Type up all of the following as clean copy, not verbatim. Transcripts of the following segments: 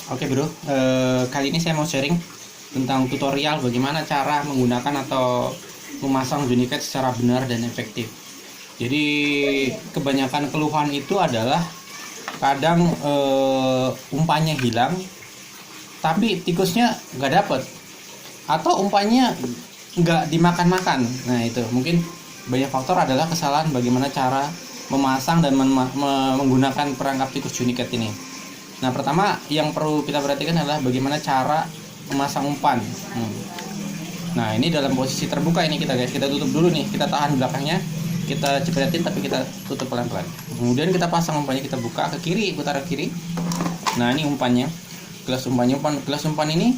Oke bro, kali ini saya mau sharing tentang tutorial bagaimana cara menggunakan atau memasang Juniket secara benar dan efektif. Jadi kebanyakan keluhan itu adalah kadang umpannya hilang, tapi tikusnya nggak dapet, atau umpannya nggak dimakan-makan. Nah itu mungkin banyak faktor adalah kesalahan bagaimana cara memasang dan menggunakan perangkap tikus Juniket ini. Nah, pertama yang perlu kita perhatikan adalah bagaimana cara memasang umpan. Nah, ini dalam posisi terbuka ini kita guys. Kita tutup dulu nih. Kita tahan belakangnya. Kita jepretin tapi kita tutup pelan-pelan. Kemudian kita pasang umpannya, kita buka ke kiri, putar ke kiri. Nah, ini umpannya. Gelas umpan ini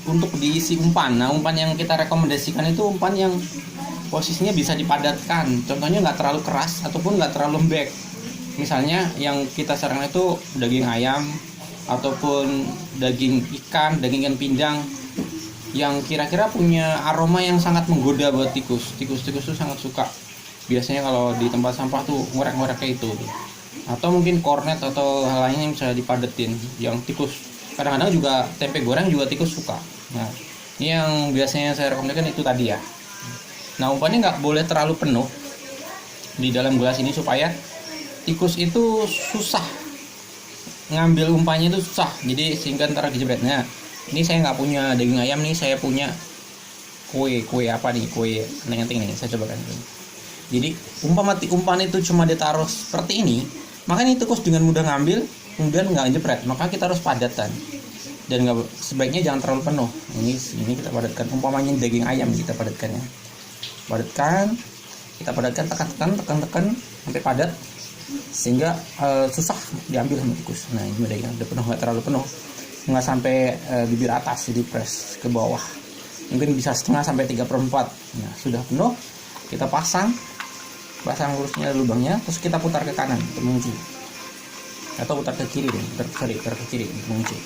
untuk diisi umpan. Nah, umpan yang kita rekomendasikan itu umpan yang posisinya bisa dipadatkan. Contohnya nggak terlalu keras ataupun nggak terlalu lembek. Misalnya yang kita sarankan itu daging ayam ataupun daging ikan pindang yang kira-kira punya aroma yang sangat menggoda buat tikus. Tikus tuh sangat suka. Biasanya kalau di tempat sampah tuh ngorek-ngorek kayak itu. Atau mungkin kornet atau hal lainnya yang bisa dipadetin. Yang tikus kadang-kadang juga tempe goreng juga tikus suka. Nah, ini yang biasanya saya rekomendasikan itu tadi ya. Nah, umpannya nggak boleh terlalu penuh di dalam gelas ini supaya tikus itu susah ngambil umpannya, itu susah, jadi sehingga ntar dijebret. Nah, ini saya nggak punya daging ayam nih, saya punya kue apa nih, kue nenteng nih, saya cobakan. Jadi umpan itu cuma ditaruh seperti ini, makanya tikus dengan mudah ngambil, kemudian nggak jebret. Maka kita harus padatkan dan nggak, sebaiknya jangan terlalu penuh. Ini kita padatkan, umpamanya daging ayam kita padatkan ya, kita padatkan, tekan sampai padat sehingga susah diambil sama tikus. Nah, ini udah penuh, nggak terlalu penuh, nggak sampai bibir atas, jadi press ke bawah, mungkin bisa setengah sampai 3/4. Nah, sudah penuh, kita pasang lurusnya lubangnya, terus kita putar ke kanan untuk mengunci, atau putar ke kiri deh, putar ke kiri untuk mengunci.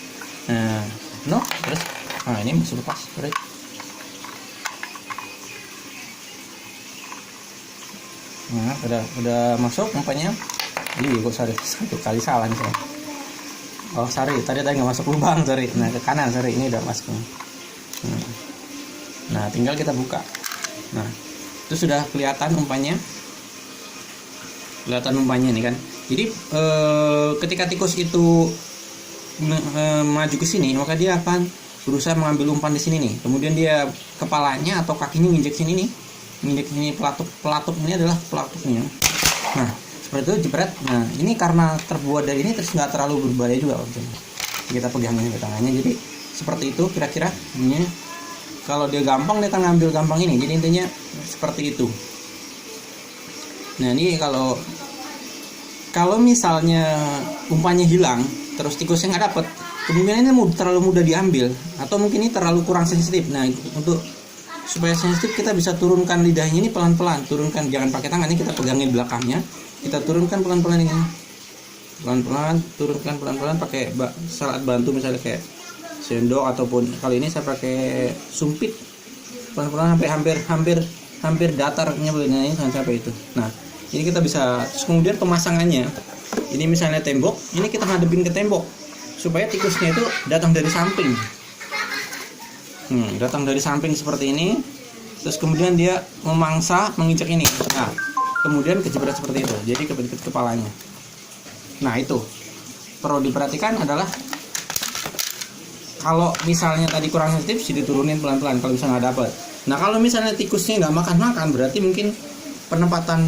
Nah, penuh, terus ini masih lepas, terus nah udah masuk umpannya. Ini kok satu kali salah nih saya. Oh sorry, tadi nggak masuk lubang, sorry. Nah, ke kanan, sorry, ini udah masuk. Nah, tinggal kita buka. Nah, itu sudah kelihatan umpannya nih kan. Jadi ketika tikus itu maju ke sini, maka dia akan berusaha mengambil umpan di sini nih. Kemudian dia kepalanya atau kakinya nginjek sini nih. Ini pelatuk ini adalah pelatuknya. Nah, seperti itu jepret. Nah, ini karena terbuat dari ini, terus nggak terlalu berbahaya juga kita pegangnya ke tangannya. Jadi seperti itu kira-kira. Ini kalau dia gampang, dia akan ngambil gampang ini. Jadi intinya seperti itu. Nah, ini kalau misalnya umpannya hilang terus tikusnya nggak dapet, kemungkinan ini terlalu mudah diambil, atau mungkin ini terlalu kurang sensitif. Nah, untuk supaya sensitif, kita bisa turunkan lidahnya ini pelan-pelan, jangan pakai tangan, ini kita pegangin belakangnya, kita turunkan pelan-pelan ini, turunkan pelan-pelan pakai alat bantu, misalnya kayak sendok, ataupun kali ini saya pakai sumpit, pelan-pelan sampai hampir datarnya ini sampai itu. Nah, ini kita bisa, terus kemudian pemasangannya, ini misalnya tembok, ini kita hadapin ke tembok supaya tikusnya itu datang dari samping. Datang dari samping seperti ini, terus kemudian dia menginjak ini. Nah, kemudian kejebret seperti itu, jadi ke kepalanya. Nah, itu perlu diperhatikan adalah kalau misalnya tadi kurang sensitif, jadi diturunin pelan-pelan kalau misalnya nggak dapat. Nah, kalau misalnya tikusnya nggak makan, berarti mungkin penempatan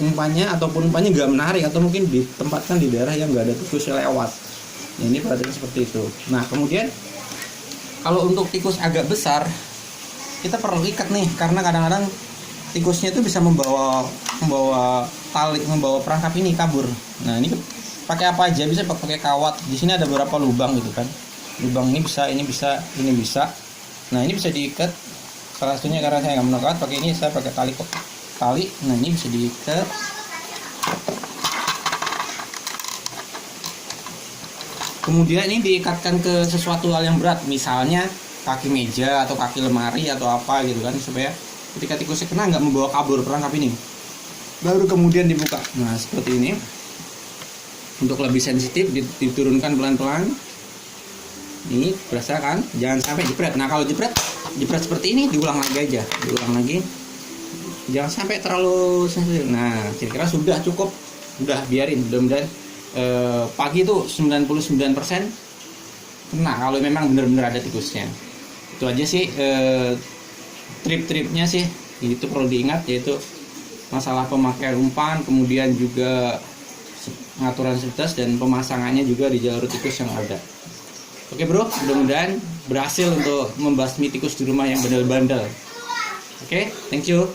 umpannya ataupun umpannya nggak menarik, atau mungkin ditempatkan di daerah yang nggak ada tikus lewat. Nah, ini perhatikan seperti itu. Nah, kemudian kalau untuk tikus agak besar, kita perlu ikat nih, karena kadang-kadang tikusnya itu bisa membawa tali, membawa perangkap ini kabur. Nah, ini pakai apa aja, bisa pakai kawat. Di sini ada beberapa lubang gitu kan. Lubang ini bisa. Nah, ini bisa diikat. Salah satunya karena saya nggak menekat, pakai ini, saya pakai tali. Nah, ini bisa diikat. Kemudian ini diikatkan ke sesuatu hal yang berat, misalnya kaki meja atau kaki lemari atau apa gitu kan, supaya ketika tikusnya kena nggak membawa kabur perangkap ini. Baru kemudian dibuka. Nah, seperti ini. Untuk lebih sensitif diturunkan pelan-pelan. Ini berasa kan, jangan sampai jepret. Nah kalau jepret seperti ini, diulang lagi aja, diulang lagi, jangan sampai terlalu sensitif. Nah kira-kira sudah cukup, udah biarin, mudah-mudahan pagi itu 99% kena kalau memang benar-benar ada tikusnya. Itu aja sih trip-tripnya sih, itu perlu diingat, yaitu masalah pemakaian umpan, kemudian juga pengaturan stabilitas dan pemasangannya juga di jalur tikus yang ada. Oke bro, mudah-mudahan berhasil untuk membasmi tikus di rumah yang bandel-bandel. Oke, thank you.